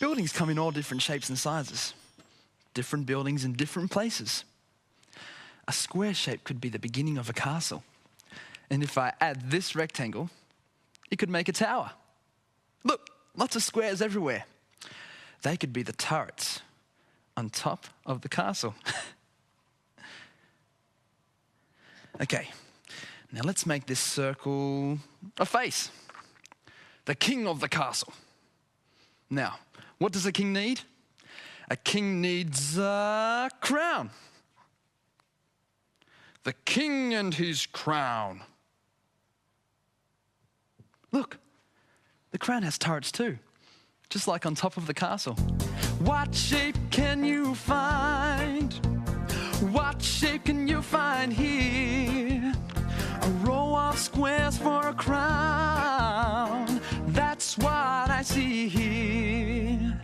Buildings come in all different shapes and sizes. Different buildings in different places. A square shape could be the beginning of a castle. And if I add this rectangle, it could make a tower. Look, lots of squares everywhere. They could be the turrets on top of the castle. Okay, now let's make this circle a face. The king of the castle. Now, what does a king need? A king needs a crown. The king and his crown. Look, the crown has turrets too, just like on top of the castle. What shape can you find? What shape can you find here? A row of squares for a crown. That's what I see here.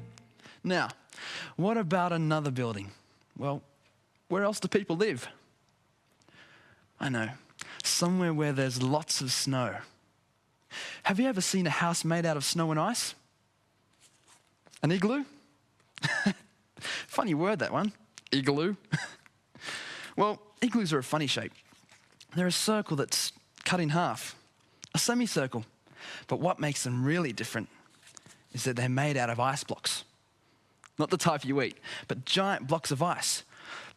Now, what about another building? Well, where else do people live? I know, somewhere where there's lots of snow. Have you ever seen a house made out of snow and ice? An igloo? Funny word, that one. Igloo. Well, igloos are a funny shape. They're a circle that's cut in half, a semicircle. But what makes them really different is that they're made out of ice blocks. Not the type you eat, but giant blocks of ice,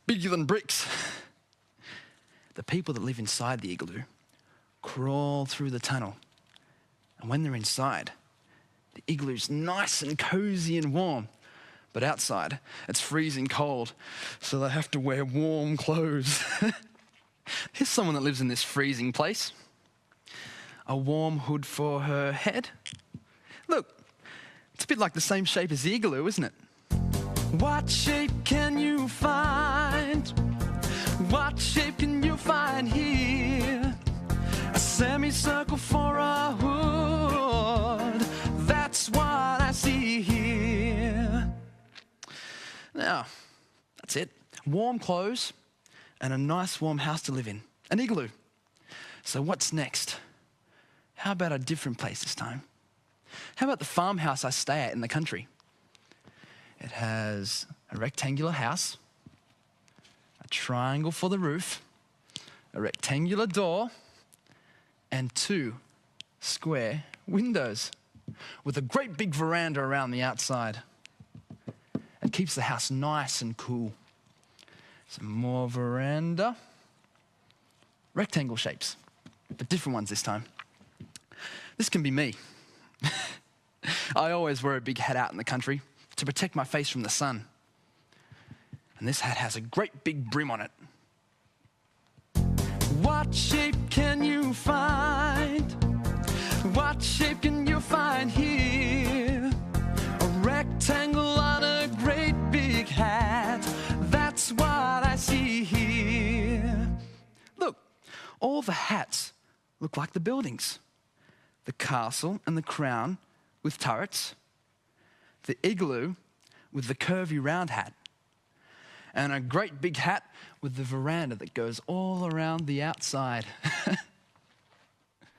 bigger than bricks. The people that live inside the igloo crawl through the tunnel. And when they're inside, the igloo's nice and cozy and warm. But outside, it's freezing cold, so they have to wear warm clothes. Here's someone that lives in this freezing place. A warm hood for her head. Look, it's a bit like the same shape as the igloo, isn't it? What shape can you find? What shape can you find here? A semicircle for a hood. That's what I see here. Now, that's it. Warm clothes and a nice warm house to live in. An igloo. So what's next? How about a different place this time? How about the farmhouse I stay at in the country? It has a rectangular house, a triangle for the roof, a rectangular door, and 2 square windows with a great big veranda around the outside. It keeps the house nice and cool. Some more veranda. Rectangle shapes, but different ones this time. This can be me. I always wear a big hat out in the country to protect my face from the sun. And this hat has a great big brim on it. What shape can you find? What shape can you find here? A rectangle on a great big hat. That's what I see here. Look, all the hats look like the buildings. The castle and the crown with turrets. The igloo with the curvy round hat. And a great big hat with the veranda that goes all around the outside.